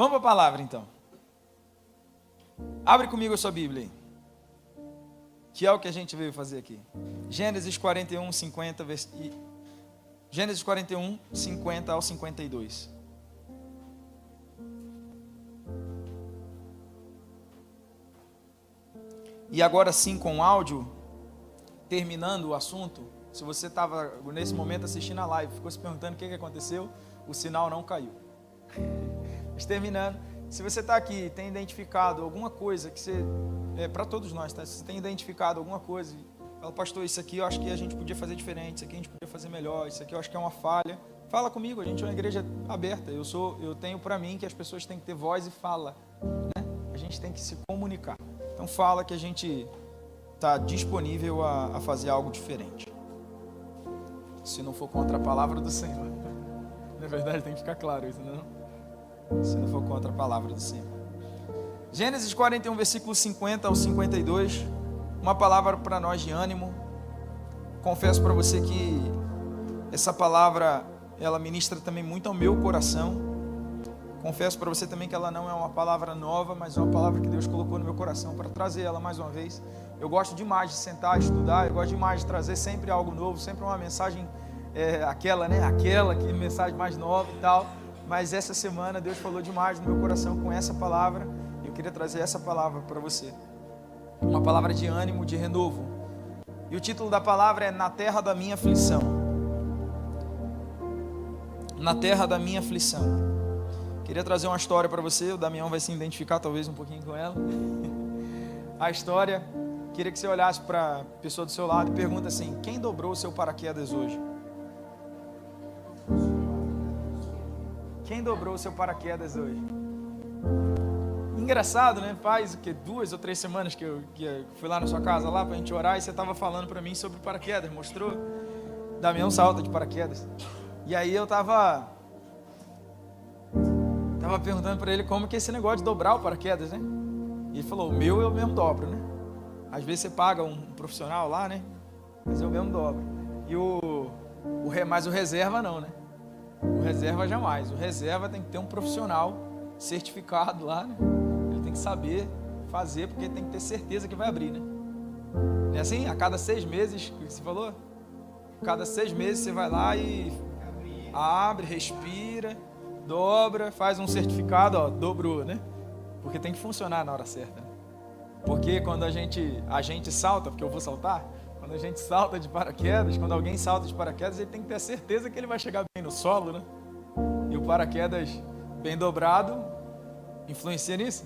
Vamos para a palavra então. Abre comigo a sua Bíblia aí, que é o que a gente veio fazer aqui. Gênesis 41, 50, Gênesis 41, 50 ao 52. E agora sim, com áudio, terminando o assunto, se você estava nesse momento assistindo a live, ficou se perguntando o que aconteceu, o sinal não caiu. Mas terminando, se você está aqui e tem identificado alguma coisa que você, para todos nós, tá? Se você tem identificado alguma coisa, fala, pastor, isso aqui eu acho que a gente podia fazer diferente, isso aqui a gente podia fazer melhor, isso aqui eu acho que é uma falha, fala comigo, a gente é uma igreja aberta, eu tenho para mim que as pessoas têm que ter voz e fala, né? A gente tem que se comunicar. Então fala que a gente está disponível a fazer algo diferente. Se não for contra a palavra do Senhor. Na verdade tem que ficar claro isso, não? Se não for contra a palavra do Senhor. Gênesis 41, versículo 50 ao 52. Uma palavra para nós de ânimo. Confesso para você que essa palavra, ela ministra também muito ao meu coração. Confesso para você também que ela não é uma palavra nova, mas é uma palavra que Deus colocou no meu coração para trazer ela mais uma vez. Eu gosto demais de sentar, estudar, eu gosto demais de trazer sempre algo novo, sempre uma mensagem, aquela que mensagem mais nova e tal. Mas essa semana Deus falou demais no meu coração com essa palavra, e eu queria trazer essa palavra para você. Uma palavra de ânimo, de renovo. E o título da palavra é Na Terra da Minha Aflição. Na Terra da Minha Aflição. Queria trazer uma história para você, o Damião vai se identificar talvez um pouquinho com ela. A história, queria que você olhasse para a pessoa do seu lado e pergunta assim, quem dobrou o seu paraquedas hoje? Quem dobrou o seu paraquedas hoje? Engraçado, né? Faz 2 ou 3 semanas que eu fui lá na sua casa lá para a gente orar e você estava falando para mim sobre paraquedas, mostrou? Damião salta de paraquedas. E aí eu estava perguntando para ele como que é esse negócio de dobrar o paraquedas, né? E ele falou, o meu eu mesmo dobro, né? Às vezes você paga um profissional lá, né? Mas eu mesmo dobro. E mas o reserva não, né? O reserva jamais. O reserva tem que ter um profissional certificado lá, né? Ele tem que saber fazer, porque tem que ter certeza que vai abrir, né? Não é assim? A cada 6 meses, o que você falou? A cada 6 meses você vai lá e abre, respira, dobra, faz um certificado, ó, dobrou, né? Porque tem que funcionar na hora certa, né? Porque quando a gente salta, porque eu vou saltar, quando a gente salta de paraquedas, quando alguém salta de paraquedas, ele tem que ter certeza que ele vai chegar bem no solo, né? E o paraquedas bem dobrado, influencia nisso?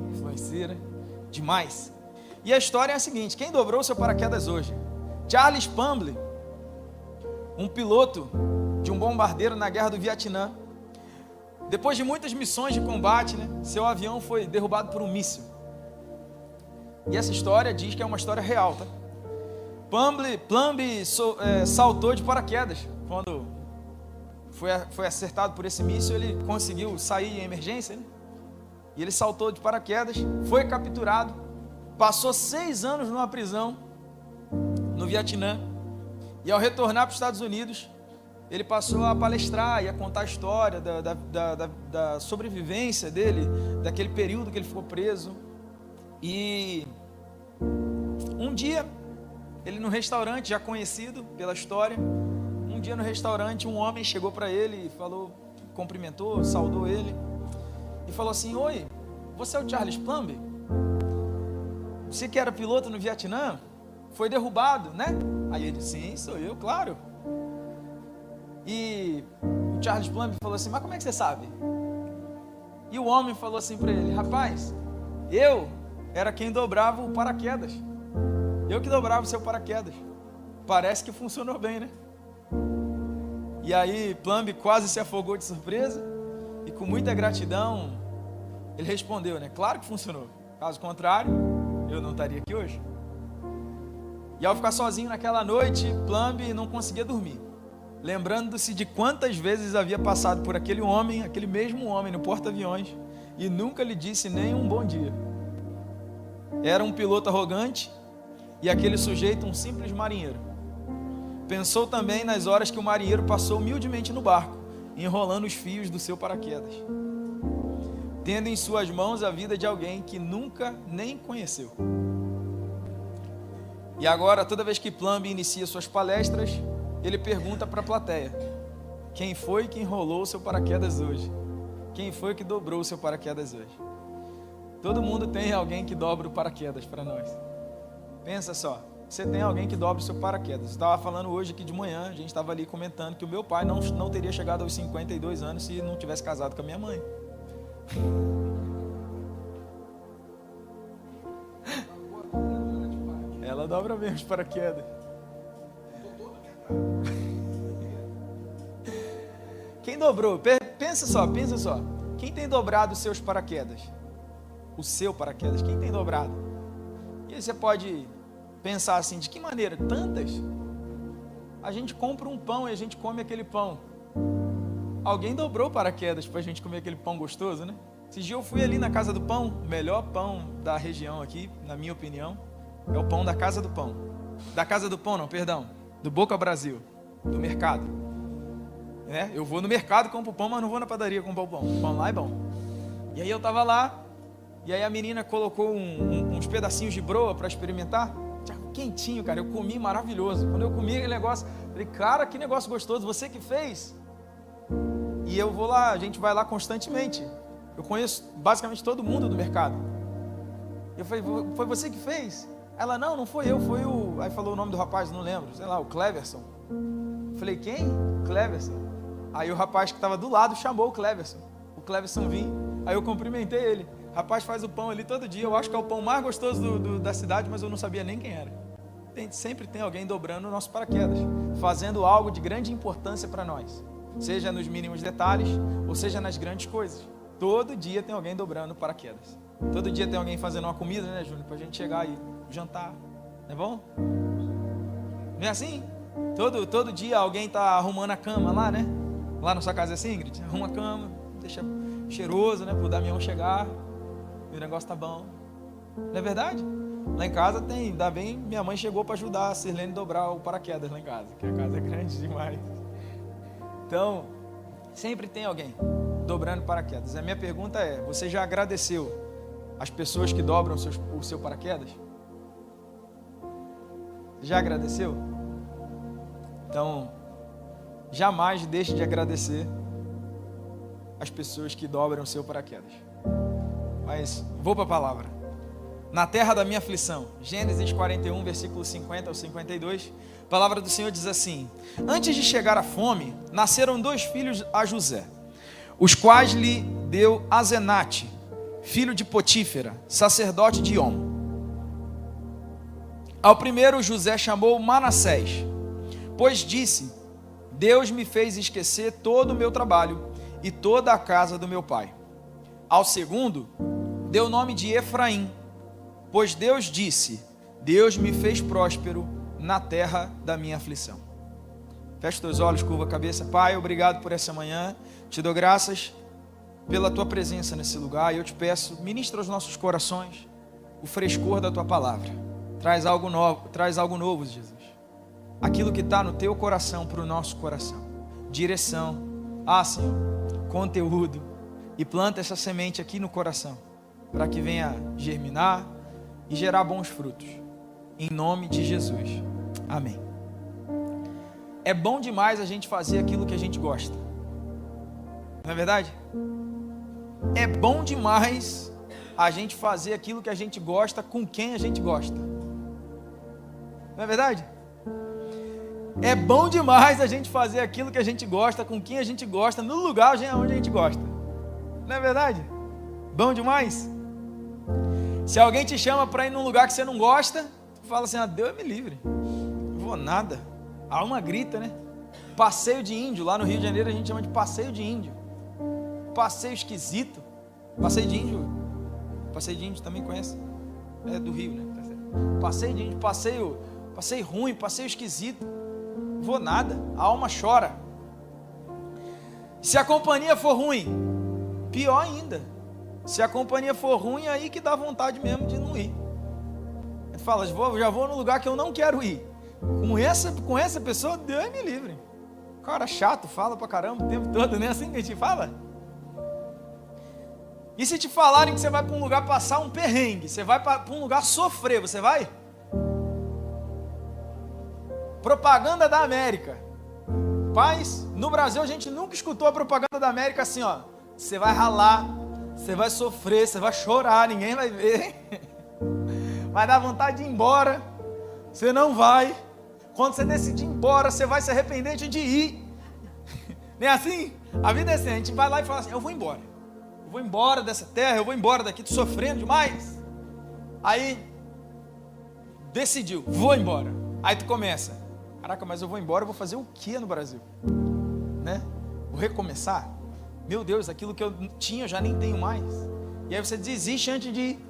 Influencia, né? Demais. E a história é a seguinte, quem dobrou o seu paraquedas hoje? Charles Pumbley, um piloto de um bombardeiro na guerra do Vietnã. Depois de muitas missões de combate, né, seu avião foi derrubado por um míssil. E essa história diz que é uma história real, tá? Pumbley saltou de paraquedas. Quando foi acertado por esse míssil, ele conseguiu sair em emergência, né? E ele saltou de paraquedas, foi capturado, passou 6 anos numa prisão no Vietnã. E ao retornar para os Estados Unidos, ele passou a palestrar e a contar a história da sobrevivência dele, daquele período que ele ficou preso. E um dia, ele no restaurante, já conhecido pela história, um dia no restaurante um homem chegou para ele e falou, cumprimentou, saudou ele e falou assim, oi, você é o Charles Pumbley? Você que era piloto no Vietnã, foi derrubado, né? Aí ele disse, sim, sou eu, claro. E o Charles Pumbley falou assim, mas como é que você sabe? E o homem falou assim para ele, rapaz, eu era quem dobrava o paraquedas. Eu que dobrava o seu paraquedas. Parece que funcionou bem, né? E aí Pumbley quase se afogou de surpresa e com muita gratidão ele respondeu, né? Claro que funcionou. Caso contrário, eu não estaria aqui hoje. E ao ficar sozinho naquela noite, Pumbley não conseguia dormir, lembrando-se de quantas vezes havia passado por aquele homem, aquele mesmo homem no porta-aviões, e nunca lhe disse nem um bom dia. Era um piloto arrogante e aquele sujeito um simples marinheiro. Pensou também nas horas que o marinheiro passou humildemente no barco, enrolando os fios do seu paraquedas. tendo em suas mãos a vida de alguém que nunca nem conheceu. E agora, toda vez que Plumb inicia suas palestras, ele pergunta para a plateia: quem foi que enrolou o seu paraquedas hoje? Quem foi que dobrou o seu paraquedas hoje? Todo mundo tem alguém que dobra o paraquedas para nós. Pensa só, você tem alguém que dobra o seu paraquedas. Eu estava falando hoje aqui de manhã, a gente estava ali comentando que o meu pai não teria chegado aos 52 anos se não tivesse casado com a minha mãe. Ela dobra mesmo os paraquedas. Quem dobrou? Pensa só. Quem tem dobrado os seus paraquedas? O seu paraquedas, quem tem dobrado? E aí você pode pensar assim, de que maneira? Tantas. A gente compra um pão e a gente come aquele pão. Alguém dobrou o paraquedas para a gente comer aquele pão gostoso, né? Esse dia eu fui ali na Casa do Pão, o melhor pão da região aqui, na minha opinião, é o pão da Casa do Pão. Da Casa do Pão não, perdão, do Boca Brasil, do mercado. Eu vou no mercado, compro pão, mas não vou na padaria comprar o pão. O pão lá é bom. E aí eu tava lá, e aí a menina colocou uns pedacinhos de broa para experimentar. Quentinho, cara, eu comi, maravilhoso. Quando eu comi aquele negócio, falei, cara, que negócio gostoso, você que fez? E eu vou lá, a gente vai lá constantemente. Eu conheço basicamente todo mundo do mercado. Eu falei, foi você que fez? Ela, não foi eu, foi o... Aí falou o nome do rapaz, não lembro, sei lá, o Cleverson. Eu falei, quem? Cleverson. Aí o rapaz que estava do lado chamou o Cleverson. O Cleverson vinha, aí eu cumprimentei ele. O rapaz faz o pão ali todo dia, eu acho que é o pão mais gostoso da cidade, mas eu não sabia nem quem era. Sempre tem alguém dobrando o nosso paraquedas, fazendo algo de grande importância para nós. Seja nos mínimos detalhes, ou seja nas grandes coisas. Todo dia tem alguém dobrando paraquedas. Todo dia tem alguém fazendo uma comida, né, Júnior? Pra gente chegar aí, jantar. Não é bom? Não é assim? Todo dia alguém tá arrumando a cama lá, né? Lá na sua casa é assim, Ingrid? Arruma a cama, deixa cheiroso, né? Pro Damião chegar. E o negócio tá bom. Não é verdade? Lá em casa tem, ainda bem, minha mãe chegou para ajudar a Sirlene a dobrar o paraquedas lá em casa, que a casa é grande demais. Então, sempre tem alguém dobrando paraquedas. A minha pergunta é, você já agradeceu as pessoas que dobram o seu paraquedas? Já agradeceu? Então, jamais deixe de agradecer as pessoas que dobram o seu paraquedas. Mas, vou para a palavra. Na terra da minha aflição, Gênesis 41, versículos 50 ao 52, a palavra do Senhor diz assim: antes de chegar a fome, nasceram 2 filhos a José, os quais lhe deu Azenate, filho de Potífera, sacerdote de On. Ao primeiro José chamou Manassés, pois disse: Deus me fez esquecer todo o meu trabalho e toda a casa do meu pai. Ao segundo, deu o nome de Efraim, pois Deus disse: Deus me fez próspero na terra da minha aflição. Feche teus olhos, curva a cabeça. Pai, obrigado por essa manhã. Te dou graças pela tua presença nesse lugar. E eu te peço, ministra aos nossos corações o frescor da tua palavra. Traz algo novo, Jesus. Aquilo que está no teu coração para o nosso coração. Direção. Senhor, conteúdo. E planta essa semente aqui no coração, para que venha germinar e gerar bons frutos, em nome de Jesus, amém. É bom demais a gente fazer aquilo que a gente gosta, não é verdade? É bom demais a gente fazer aquilo que a gente gosta com quem a gente gosta, não é verdade? É bom demais a gente fazer aquilo que a gente gosta com quem a gente gosta, no lugar onde a gente gosta, não é verdade? Bom demais? Se alguém te chama para ir num lugar que você não gosta, tu fala assim, Deus me livre, não vou nada. A alma grita, né? Passeio de índio, lá no Rio de Janeiro a gente chama de passeio de índio. Passeio esquisito. Passeio de índio também conhece? É do Rio, né? Passeio de índio, passeio ruim, passeio esquisito. Não vou nada, a alma chora. Se a companhia for ruim, pior ainda. Se a companhia for ruim, aí que dá vontade mesmo de não ir. Ele fala, já vou no lugar que eu não quero ir. Com essa pessoa, Deus me livre. Cara chato, fala pra caramba o tempo todo, né? Assim que a gente fala. E se te falarem que você vai para um lugar passar um perrengue, você vai para um lugar sofrer, você vai? Propaganda da América. Paz, no Brasil a gente nunca escutou a propaganda da América assim, ó. Você vai ralar, você vai sofrer, você vai chorar, ninguém vai ver. Vai dar vontade de ir embora, você não vai. Quando você decidir ir embora, você vai se arrepender de ir. Não é assim? A vida é assim, a gente vai lá e fala assim, eu vou embora dessa terra, eu vou embora daqui, tô sofrendo demais. Aí, decidiu, vou embora. Aí tu começa, caraca, mas eu vou embora, eu vou fazer o que no Brasil? Né? Vou recomeçar? Meu Deus, aquilo que eu tinha eu já nem tenho mais. E aí você desiste antes de ir.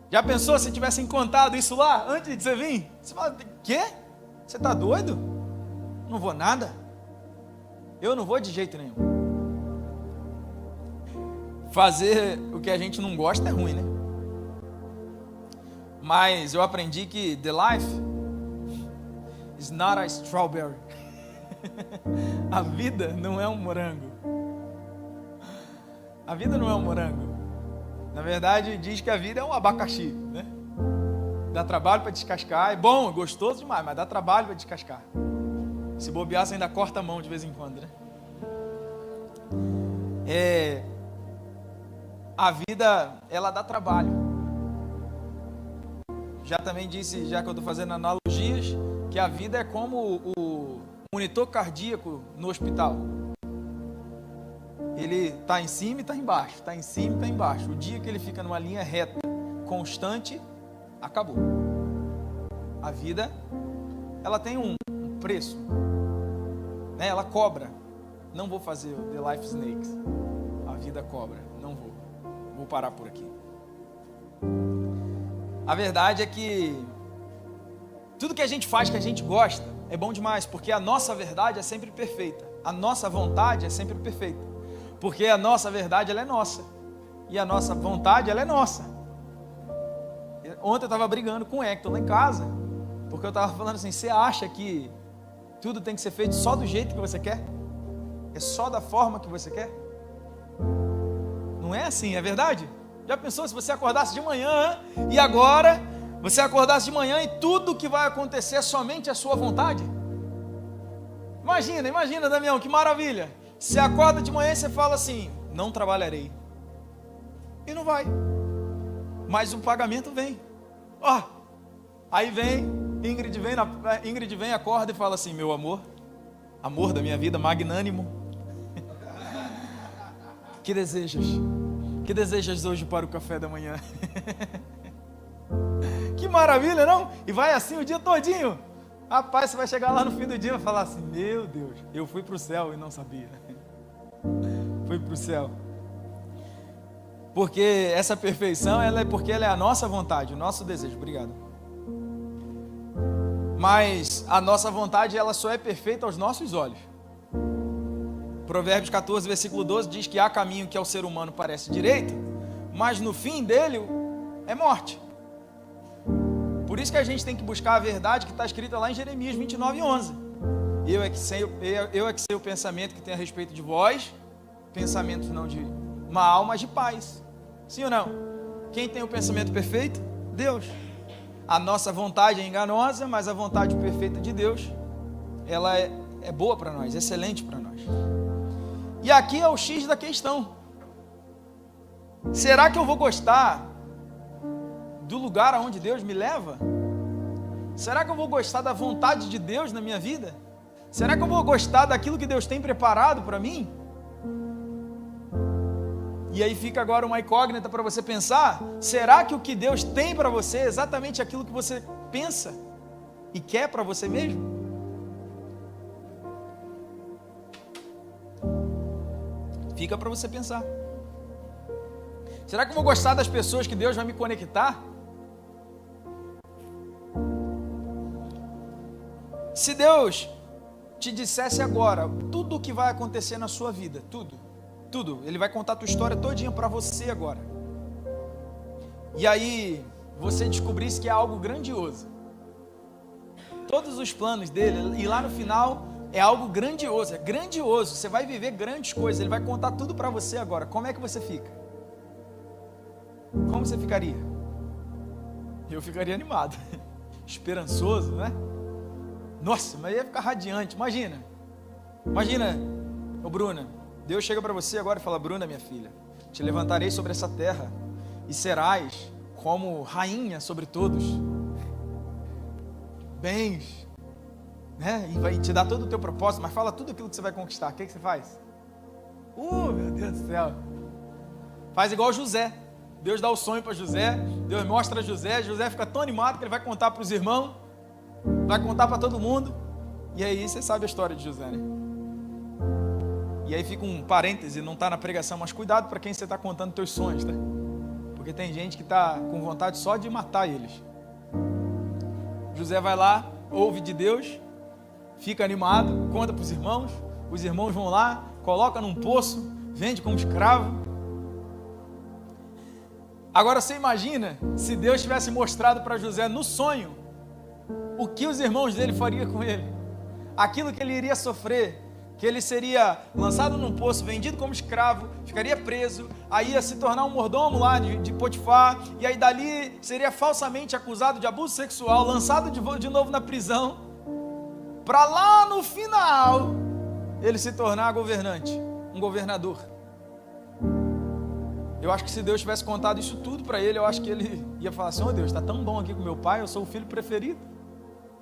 Já pensou se tivessem contado isso lá, antes de você vir? Você fala, quê? Você está doido? Não vou nada. Eu não vou de jeito nenhum. Fazer o que a gente não gosta é ruim, né? Mas eu aprendi que the life is not a strawberry. A vida não é um morango. A vida não é um morango. Na verdade, diz que a vida é um abacaxi, né? Dá trabalho para descascar. É bom, é gostoso demais, mas dá trabalho para descascar. Se bobear, você ainda corta a mão de vez em quando, né? A vida, ela dá trabalho. Já também disse, já que eu estou fazendo analogias, que a vida é como o monitor cardíaco no hospital. Ele está em cima e está embaixo, está em cima e está embaixo. O dia que ele fica numa linha reta, constante, acabou. A vida, ela tem um preço, né? Ela cobra. Não vou fazer o The Life Snakes. A vida cobra, não vou. Vou parar por aqui. A verdade é que tudo que a gente faz, que a gente gosta, é bom demais, porque a nossa verdade é sempre perfeita. A nossa vontade é sempre perfeita. Porque a nossa verdade, ela é nossa. E a nossa vontade, ela é nossa. Ontem eu estava brigando com o Hector lá em casa, porque eu estava falando assim, você acha que tudo tem que ser feito só do jeito que você quer? É só da forma que você quer? Não é assim, é verdade? Já pensou se você acordasse de manhã e agora você acordasse de manhã e tudo que vai acontecer é somente a sua vontade? Imagina, Damião, que maravilha. Você acorda de manhã e você fala assim, não trabalharei. E não vai. Mas o pagamento vem. Aí vem, Ingrid vem, acorda e fala assim, meu amor da minha vida, magnânimo. Que desejas hoje para o café da manhã? Que maravilha, não? E vai assim o dia todinho. Rapaz, você vai chegar lá no fim do dia e vai falar assim, meu Deus, eu fui para o céu e não sabia. Fui para o céu. Porque essa perfeição, porque ela é a nossa vontade, o nosso desejo. Obrigado. Mas a nossa vontade, ela só é perfeita aos nossos olhos. Provérbios 14, versículo 12, diz que há caminho que ao ser humano parece direito, mas no fim dele é morte. Por isso que a gente tem que buscar a verdade que está escrita lá em Jeremias 29, 11. Eu é que sei o pensamento que tem a respeito de vós, pensamentos não de mal, mas de paz. Sim ou não? Quem tem o pensamento perfeito? Deus. A nossa vontade é enganosa, mas a vontade perfeita de Deus, ela é boa para nós, excelente para nós. E aqui é o X da questão. Será que eu vou gostar do lugar aonde Deus me leva? Será que eu vou gostar da vontade de Deus na minha vida? Será que eu vou gostar daquilo que Deus tem preparado para mim? E aí fica agora uma incógnita para você pensar, será que o que Deus tem para você é exatamente aquilo que você pensa e quer para você mesmo? Fica para você pensar. Será que eu vou gostar das pessoas que Deus vai me conectar? Se Deus te dissesse agora tudo o que vai acontecer na sua vida, tudo, Ele vai contar a tua história todinha para você agora. E aí você descobrisse que é algo grandioso. Todos os planos dele, e lá no final É algo grandioso, é grandioso. Você vai viver grandes coisas, Ele vai contar tudo para você agora. Como é que você fica? Como você ficaria? Eu ficaria animado, esperançoso, né? Nossa, mas ia ficar radiante. Imagina, ô Bruna, Deus chega para você agora e fala: Bruna, minha filha, te levantarei sobre essa terra e serás como rainha sobre todos, bens, né? E vai te dar todo o teu propósito, mas fala tudo aquilo que você vai conquistar. O que você faz? Meu Deus do céu. Faz igual José. Deus dá o sonho para José, Deus mostra a José, José fica tão animado que ele vai contar para os irmãos, vai contar para todo mundo, e aí você sabe a história de José, né? E aí fica um parêntese, não está na pregação, mas cuidado para quem você está contando teus sonhos, tá? Porque tem gente que está com vontade só de matar eles. José vai lá, ouve de Deus, fica animado, conta para os irmãos vão lá, coloca num poço, vende como escravo. Agora você imagina se Deus tivesse mostrado para José no sonho o que os irmãos dele fariam com ele, aquilo que ele iria sofrer, que ele seria lançado num poço, vendido como escravo, ficaria preso, aí ia se tornar um mordomo lá de Potifar, e aí dali seria falsamente acusado de abuso sexual, lançado de novo na prisão, para lá no final ele se tornar governante, um governador. Eu acho que se Deus tivesse contado isso tudo para ele, eu acho que ele ia falar assim: Deus, está tão bom aqui com meu pai, eu sou o filho preferido,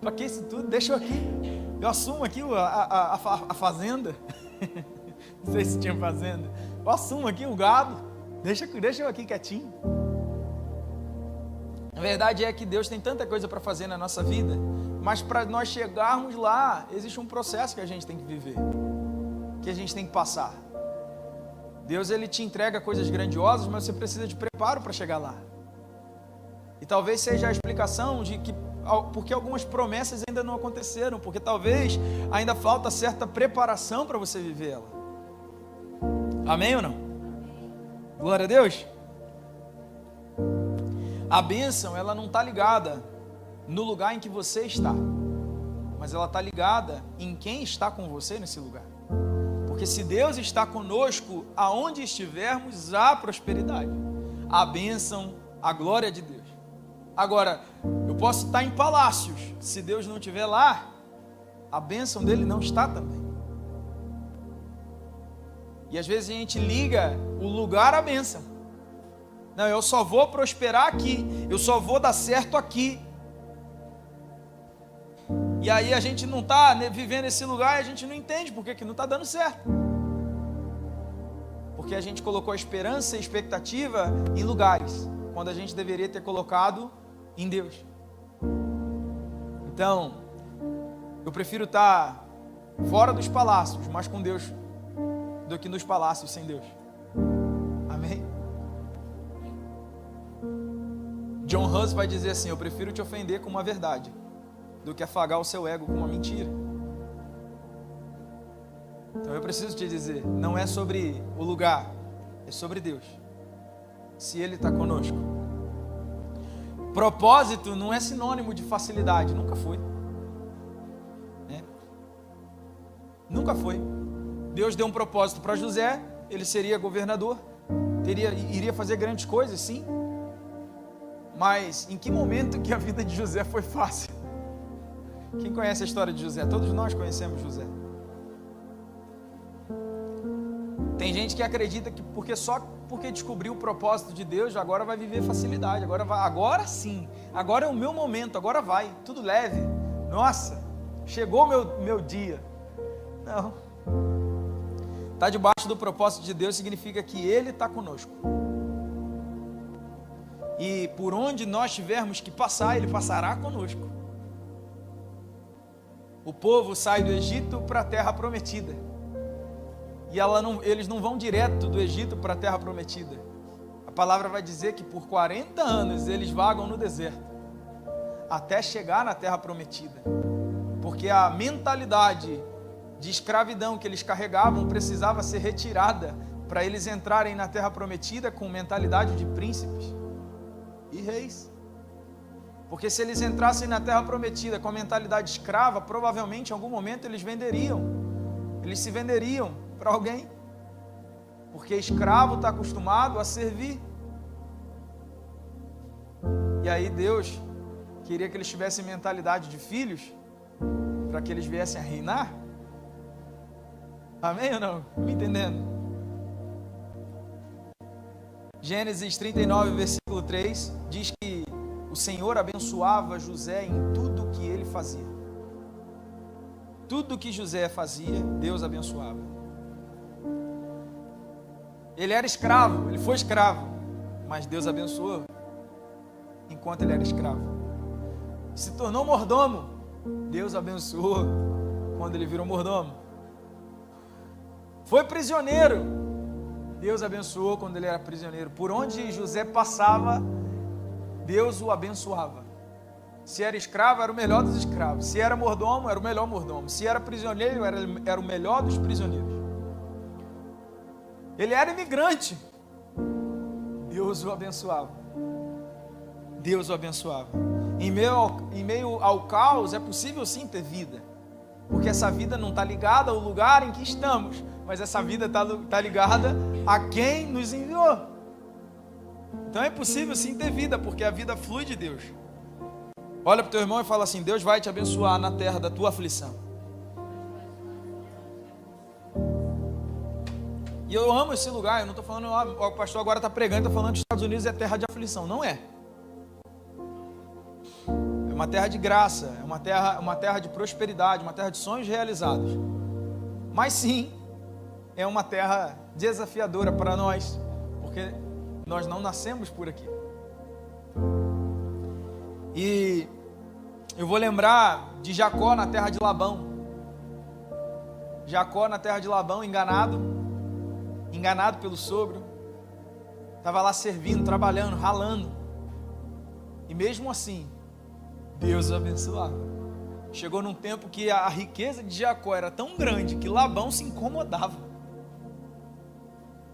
para que isso tudo? Deixa eu aqui, eu assumo aqui a fazenda, não sei se tinha fazenda, eu assumo aqui o gado, deixa eu aqui quietinho. A verdade é que Deus tem tanta coisa para fazer na nossa vida, mas para nós chegarmos lá, existe um processo que a gente tem que viver, que a gente tem que passar. Deus, Ele te entrega coisas grandiosas, mas você precisa de preparo para chegar lá. E talvez seja a explicação de que porque algumas promessas ainda não aconteceram, porque talvez ainda falta certa preparação para você viver ela. Amém ou não? Glória a Deus. A bênção, ela não está ligada no lugar em que você está, mas ela está ligada em quem está com você nesse lugar. Porque se Deus está conosco, aonde estivermos, há prosperidade, há bênção, a glória de Deus. Agora, eu posso estar em palácios, se Deus não estiver lá, a bênção dele não está também. E às vezes a gente liga o lugar à bênção. Não, eu só vou prosperar aqui, eu só vou dar certo aqui. E aí a gente não está vivendo esse lugar e a gente não entende por que não está dando certo. Porque a gente colocou a esperança e a expectativa em lugares, quando a gente deveria ter colocado em Deus. Então, eu prefiro estar fora dos palácios, mas com Deus, do que nos palácios sem Deus. Amém? John Hus vai dizer assim: eu prefiro te ofender com uma verdade do que afagar o seu ego com uma mentira. Então eu preciso te dizer, não é sobre o lugar, é sobre Deus. Se Ele está conosco. Propósito não é sinônimo de facilidade, nunca foi. Nunca foi. Deus deu um propósito para José, ele seria governador, iria fazer grandes coisas, sim. Mas em que momento que a vida de José foi fácil? Quem conhece a história de José? Todos nós conhecemos José. Tem gente que acredita que porque descobriu o propósito de Deus, agora vai viver facilidade, agora sim, agora é o meu momento, agora vai, tudo leve. Nossa, chegou meu dia. Não. Estar debaixo do propósito de Deus significa que Ele está conosco. E por onde nós tivermos que passar, Ele passará conosco. O povo sai do Egito para a terra prometida. E eles não vão direto do Egito para a terra prometida. A palavra vai dizer que por 40 anos eles vagam no deserto, até chegar na terra prometida. Porque a mentalidade de escravidão que eles carregavam precisava ser retirada para eles entrarem na terra prometida com mentalidade de príncipes e reis. Porque se eles entrassem na terra prometida com a mentalidade escrava, provavelmente em algum momento eles se venderiam para alguém. Porque escravo está acostumado a servir. E aí Deus queria que eles tivessem mentalidade de filhos, para que eles viessem a reinar. Amém ou não? Me entendendo? Gênesis 39, versículo 3, diz que o Senhor abençoava José em tudo que ele fazia. Tudo que José fazia, Deus abençoava. Ele era escravo, ele foi escravo, mas Deus abençoou enquanto ele era escravo. Se tornou mordomo, Deus abençoou quando ele virou mordomo. Foi prisioneiro, Deus abençoou quando ele era prisioneiro. Por onde José passava, Deus o abençoava. Se era escravo, era o melhor dos escravos. Se era mordomo, era o melhor mordomo. Se era prisioneiro, era o melhor dos prisioneiros. Ele era imigrante, Deus o abençoava. Deus o abençoava. Em meio ao caos, é possível sim ter vida. Porque essa vida não está ligada ao lugar em que estamos, mas essa vida está ligada a quem nos enviou. Então é possível sim ter vida, porque a vida flui de Deus. Olha para o teu irmão e fala assim: Deus vai te abençoar na terra da tua aflição. E eu amo esse lugar. Eu não estou falando, o pastor agora está pregando, está falando que os Estados Unidos é terra de aflição. Não é. É uma terra de graça, é uma terra de prosperidade, uma terra de sonhos realizados. Mas sim, é uma terra desafiadora para nós, porque nós não nascemos por aqui. E eu vou lembrar de Jacó na terra de Labão. Jacó na terra de Labão, enganado pelo sogro, estava lá servindo, trabalhando, ralando, e mesmo assim, Deus o abençoava. Chegou num tempo que a riqueza de Jacó era tão grande, que Labão se incomodava,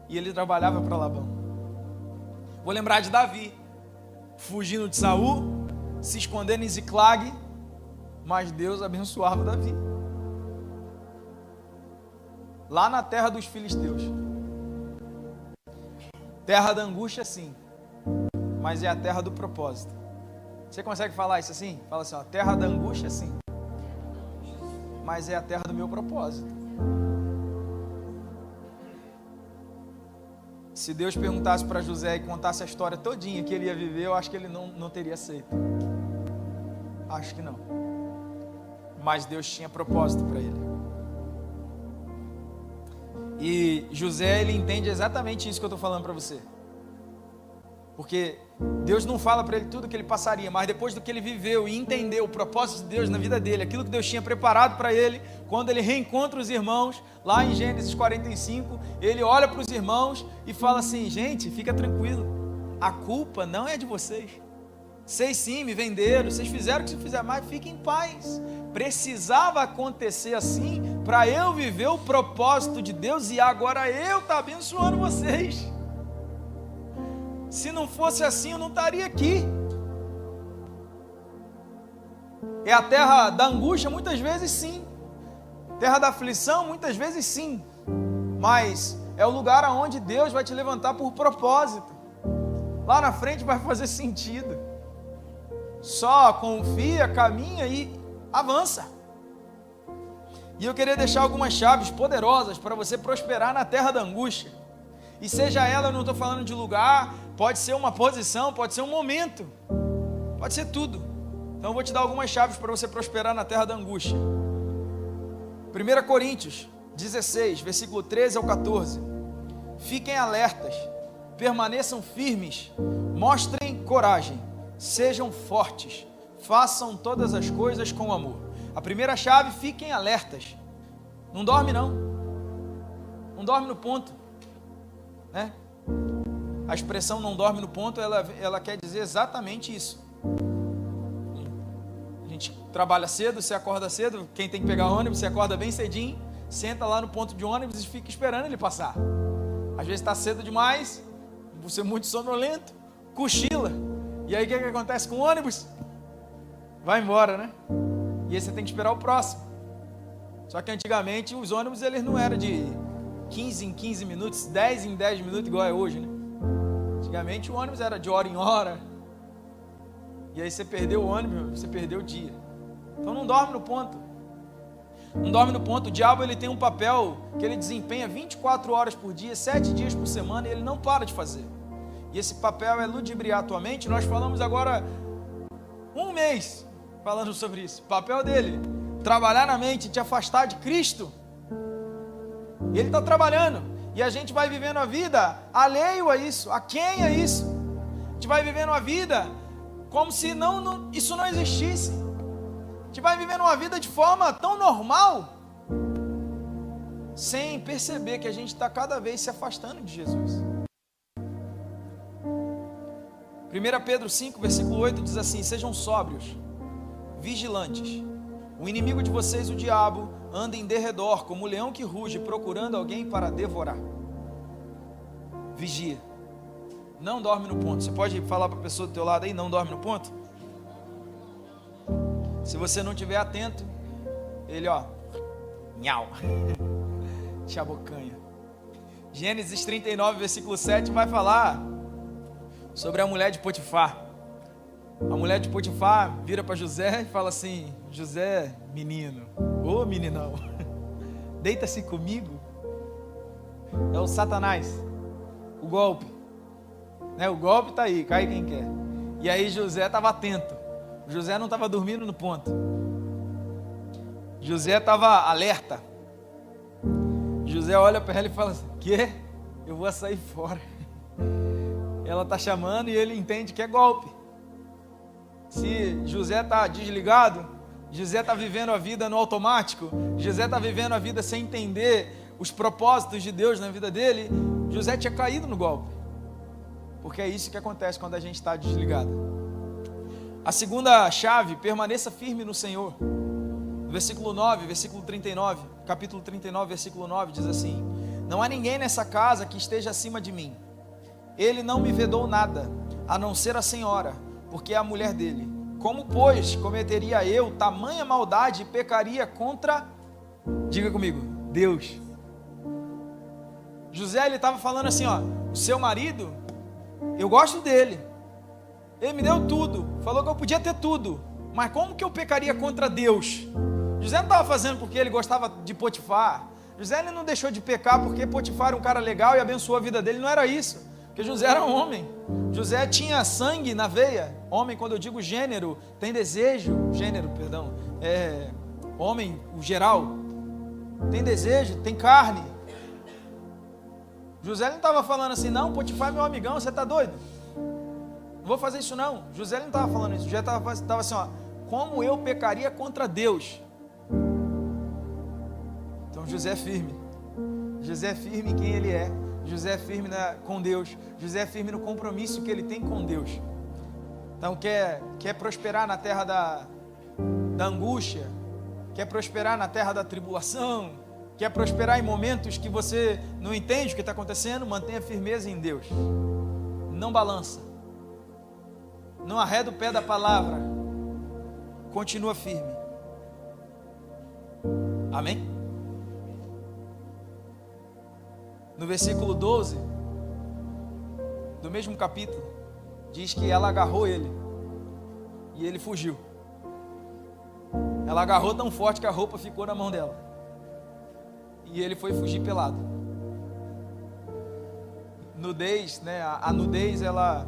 e ele trabalhava para Labão. Vou lembrar de Davi, fugindo de Saul, se escondendo em Ziclag, mas Deus abençoava Davi, lá na terra dos filisteus. Terra da angústia, sim, mas é a terra do propósito. Você consegue falar isso assim? Fala assim, ó, terra da angústia, sim, mas é a terra do meu propósito. Se Deus perguntasse para José e contasse a história todinha que ele ia viver, eu acho que ele não teria aceito. Acho que não. Mas Deus tinha propósito para ele. E José, ele entende exatamente isso que eu estou falando para você. Porque Deus não fala para ele tudo que ele passaria, mas depois do que ele viveu e entendeu o propósito de Deus na vida dele, aquilo que Deus tinha preparado para ele, quando ele reencontra os irmãos, lá em Gênesis 45, ele olha para os irmãos e fala assim: gente, fica tranquilo, a culpa não é de vocês. Vocês sim me venderam, vocês fizeram o que vocês fizeram, mas fiquem em paz. Precisava acontecer assim para eu viver o propósito de Deus, e agora eu estou abençoando vocês. Se não fosse assim, eu não estaria aqui. É a terra da angústia, muitas vezes sim. Terra da aflição, muitas vezes sim. Mas é o lugar onde Deus vai te levantar por propósito. Lá na frente vai fazer sentido. Só confia, caminha e avança. E eu queria deixar algumas chaves poderosas para você prosperar na terra da angústia. E seja ela, eu não estou falando de lugar, pode ser uma posição, pode ser um momento, pode ser tudo. Então eu vou te dar algumas chaves para você prosperar na terra da angústia. 1 Coríntios 16, versículo 13 ao 14. Fiquem alertas, permaneçam firmes, mostrem coragem, sejam fortes, façam todas as coisas com amor. A primeira chave: fiquem alertas. Não dorme não dorme no ponto, né? A expressão não dorme no ponto, ela quer dizer exatamente isso. A gente trabalha cedo, você acorda cedo, quem tem que pegar ônibus, você acorda bem cedinho, senta lá no ponto de ônibus e fica esperando ele passar. Às vezes está cedo demais, você é muito sonolento, cochila, e aí o que acontece com o ônibus? vai embora, né? E aí você tem que esperar o próximo. Só que antigamente os ônibus eles não eram de 15 em 15 minutos, 10 em 10 minutos igual é hoje, né? Antigamente o ônibus era de hora em hora. E aí você perdeu o ônibus, você perdeu o dia. Então não dorme no ponto. Não dorme no ponto. O diabo ele tem um papel que ele desempenha 24 horas por dia, 7 dias por semana, e ele não para de fazer. E esse papel é ludibriar a tua mente. Nós falamos agora um mês falando sobre isso. O papel dele, trabalhar na mente, te afastar de Cristo. Ele está trabalhando. E a gente vai vivendo a vida alheio a isso, aquém a isso. A gente vai vivendo a vida como se isso não existisse. A gente vai vivendo uma vida de forma tão normal, sem perceber que a gente está cada vez se afastando de Jesus. 1 Pedro 5, versículo 8 diz assim: sejam sóbrios, vigilantes. O inimigo de vocês, o diabo, anda em derredor, como o leão que ruge, procurando alguém para devorar. Vigia. Não dorme no ponto. Você pode falar para a pessoa do teu lado aí, não dorme no ponto? Se você não estiver atento, ele nhau, te abocanha. Gênesis 39, versículo 7 vai falar sobre a mulher de Potifar. A mulher de Potifar vira para José e fala assim: José, menino, ô meninão, deita-se comigo. É o Satanás, o golpe, né? O golpe está aí, cai quem quer. E aí José estava atento. José não estava dormindo no ponto. José estava alerta. José olha para ela e fala assim: que? Eu vou sair fora. Ela está chamando e ele entende que é golpe. Se José está desligado, José está vivendo a vida no automático, José está vivendo a vida sem entender os propósitos de Deus na vida dele, José tinha caído no golpe. Porque é isso que acontece quando a gente está desligado. A segunda chave: permaneça firme no Senhor. Versículo 9, versículo 39, capítulo 39, versículo 9 diz assim: não há ninguém nessa casa que esteja acima de mim. Ele não me vedou nada, a não ser a senhora, porque é a mulher dele. Como, pois, cometeria eu tamanha maldade e pecaria contra, diga comigo, Deus? José, ele estava falando assim, o seu marido, eu gosto dele, ele me deu tudo, falou que eu podia ter tudo, mas como que eu pecaria contra Deus? José não estava fazendo porque ele gostava de Potifar. José ele não deixou de pecar porque Potifar era um cara legal e abençoou a vida dele, não era isso. Porque José era um homem, José tinha sangue na veia. Homem, quando eu digo gênero, tem desejo, homem, o geral, tem desejo, tem carne. José não estava falando assim: não, Potifar é meu amigão, você está doido? Não vou fazer isso não. José não estava falando isso. José estava assim, como eu pecaria contra Deus? Então José é firme. José é firme em quem ele é. José é firme com Deus. José é firme no compromisso que ele tem com Deus. Então quer prosperar na terra da angústia, quer prosperar na terra da tribulação, quer prosperar em momentos que você não entende o que está acontecendo, mantenha firmeza em Deus. Não balança, não arreda o pé da palavra, continua firme. Amém? No versículo 12 do mesmo capítulo, diz que ela agarrou ele e ele fugiu. Ela agarrou tão forte que a roupa ficou na mão dela e ele foi fugir pelado. Nudez, né? A nudez, ela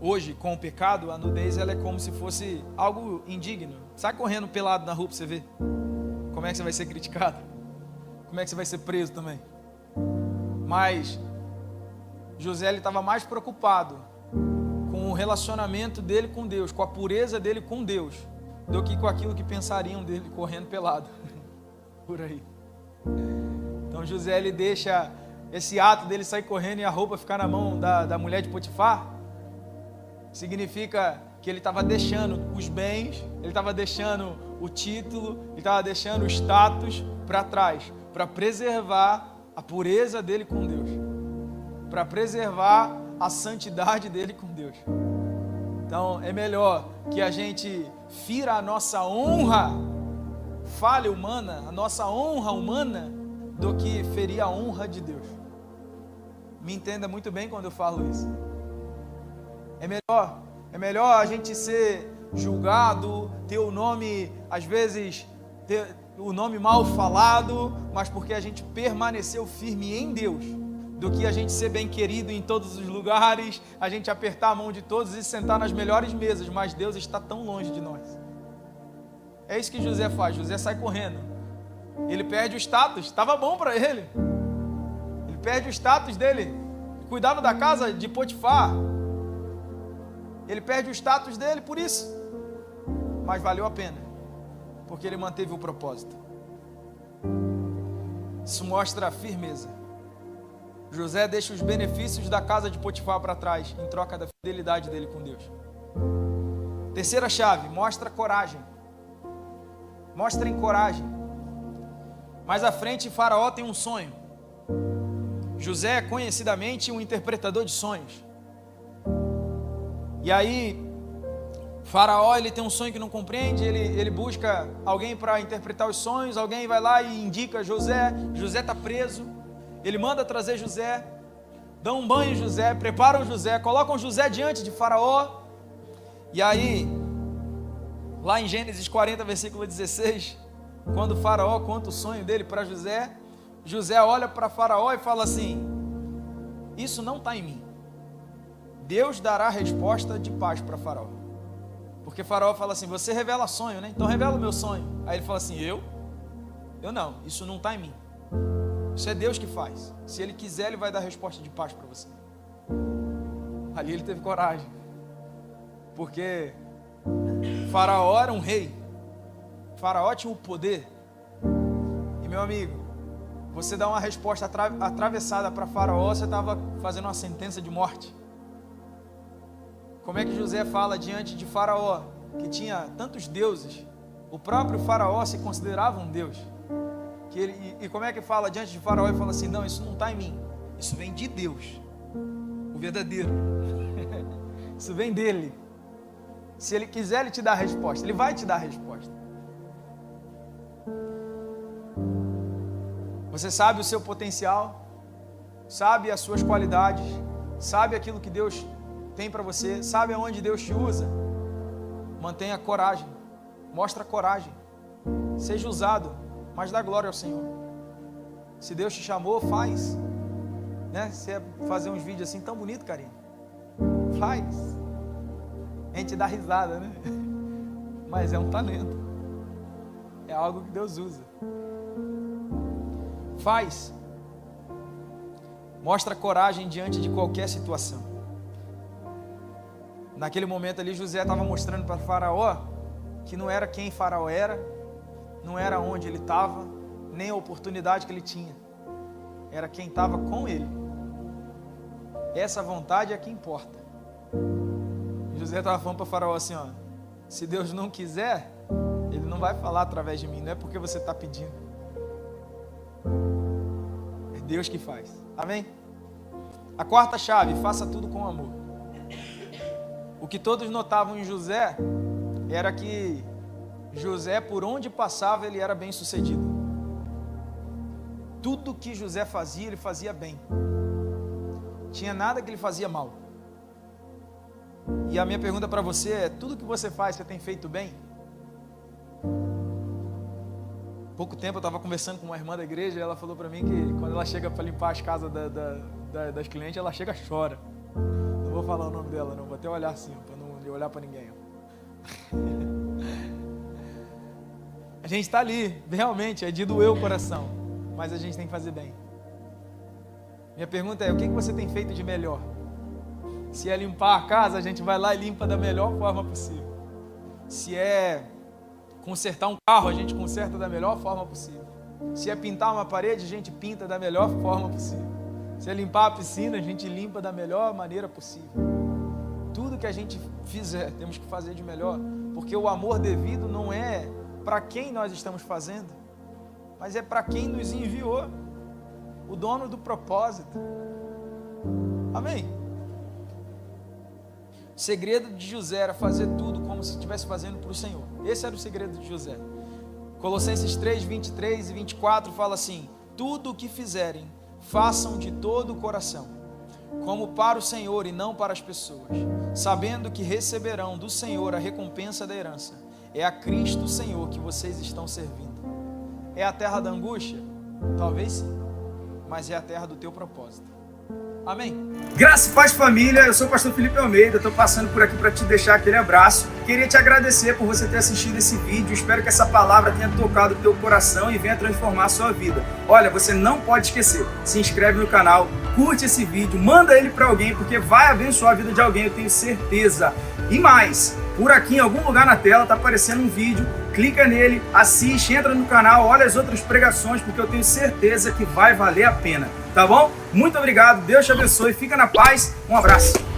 hoje com o pecado, a nudez ela é como se fosse algo indigno. Sai correndo pelado na rua para você ver como é que você vai ser criticado, como é que você vai ser preso também. Mas José estava mais preocupado com o relacionamento dele com Deus, com a pureza dele com Deus, do que com aquilo que pensariam dele correndo pelado por aí. Então José ele deixa esse ato dele sair correndo e a roupa ficar na mão da mulher de Potifar. Significa que ele estava deixando os bens, ele estava deixando o título, ele estava deixando o status para trás, para preservar a pureza dele com Deus, para preservar a santidade dele com Deus. Então é melhor que a gente fira a nossa honra, falha humana, a nossa honra humana, do que ferir a honra de Deus. Me entenda muito bem quando eu falo isso. É melhor a gente ser julgado, ter o nome, às vezes, ter o nome mal falado, mas porque a gente permaneceu firme em Deus, do que a gente ser bem querido em todos os lugares, a gente apertar a mão de todos e sentar nas melhores mesas, mas Deus está tão longe de nós. É isso que José faz. José sai correndo, ele perde o status, estava bom para ele, perde o status dele, cuidava da casa de Potifar, ele perde o status dele por isso, mas valeu a pena, porque ele manteve o propósito. Isso mostra a firmeza. José deixa os benefícios da casa de Potifar para trás, em troca da fidelidade dele com Deus. Terceira chave, mostra coragem. Mostrem coragem. Mais à frente, Faraó tem um sonho. José é conhecidamente um interpretador de sonhos. E aí, Faraó, ele tem um sonho que não compreende, ele busca alguém para interpretar os sonhos, alguém vai lá e indica José. José está preso, ele manda trazer José, dão um banho em José, preparam José, colocam José diante de Faraó. E aí, lá em Gênesis 40, versículo 16, quando Faraó conta o sonho dele para José, José olha para Faraó e fala assim: isso não está em mim, Deus dará resposta de paz para Faraó. Porque Faraó fala assim: você revela sonho, né? Então revela o meu sonho. Aí ele fala assim: eu não, isso não está em mim, isso é Deus que faz. Se Ele quiser, Ele vai dar resposta de paz para você. Ali ele teve coragem, porque Faraó era um rei, Faraó tinha o poder. E meu amigo, você dá uma resposta atravessada para Faraó, você estava fazendo uma sentença de morte. Como é que José fala diante de Faraó, que tinha tantos deuses? O próprio Faraó se considerava um deus. E como é que fala diante de Faraó e fala assim: não, isso não está em mim, isso vem de Deus, o verdadeiro. Isso vem dele. Se Ele quiser, Ele te dá a resposta, Ele vai te dar a resposta. Você sabe o seu potencial, sabe as suas qualidades, sabe aquilo que Deus tem para você, sabe aonde Deus te usa. Mantenha coragem, mostra coragem, seja usado, mas dá glória ao Senhor. Se Deus te chamou, faz, né? Se é fazer uns vídeos assim tão bonito, carinho, faz. A gente dá risada, né? Mas é um talento, é algo que Deus usa. Faz, mostra coragem diante de qualquer situação. Naquele momento ali, José estava mostrando para Faraó que não era quem Faraó era, não era onde ele estava, nem a oportunidade que ele tinha, era quem estava com ele. Essa vontade é que importa. José estava falando para Faraó assim: ó, se Deus não quiser, Ele não vai falar através de mim, não é porque você está pedindo, é Deus que faz. Amém? A quarta chave, faça tudo com amor. O que todos notavam em José era que José, por onde passava, ele era bem sucedido. Tudo que José fazia, ele fazia bem. Tinha nada que ele fazia mal. E a minha pergunta para você é: tudo que você faz, você tem feito bem? Pouco tempo eu estava conversando com uma irmã da igreja e ela falou para mim que quando ela chega para limpar as casas das clientes, ela chega e chora. Não vou falar o nome dela não, vou até olhar assim, para não olhar para ninguém. A gente está ali, realmente, é de doer o coração, mas a gente tem que fazer bem. Minha pergunta é: o que você tem feito de melhor? Se é limpar a casa, a gente vai lá e limpa da melhor forma possível. Se é consertar um carro, a gente conserta da melhor forma possível. Se é pintar uma parede, a gente pinta da melhor forma possível. Se é limpar a piscina, a gente limpa da melhor maneira possível. Tudo que a gente fizer, temos que fazer de melhor, porque o amor devido não é para quem nós estamos fazendo, mas é para quem nos enviou, o dono do propósito. Amém? segredo de José era fazer tudo como se estivesse fazendo para o Senhor. Esse era o segredo de José. Colossenses 3, 23 e 24 fala assim: tudo o que fizerem, façam de todo o coração, como para o Senhor e não para as pessoas, sabendo que receberão do Senhor a recompensa da herança. É a Cristo Senhor que vocês estão servindo. É a terra da angústia? Talvez sim, mas é a terra do teu propósito. Amém? Graça e paz, família, eu sou o pastor Felipe Almeida, estou passando por aqui para te deixar aquele abraço. Queria te agradecer por você ter assistido esse vídeo, espero que essa palavra tenha tocado o teu coração e venha transformar a sua vida. Olha, você não pode esquecer, se inscreve no canal, curte esse vídeo, manda ele para alguém, porque vai abençoar a vida de alguém, eu tenho certeza. E mais, por aqui em algum lugar na tela está aparecendo um vídeo, clica nele, assiste, entra no canal, olha as outras pregações, porque eu tenho certeza que vai valer a pena, tá bom? Muito obrigado, Deus te abençoe, fica na paz, um abraço.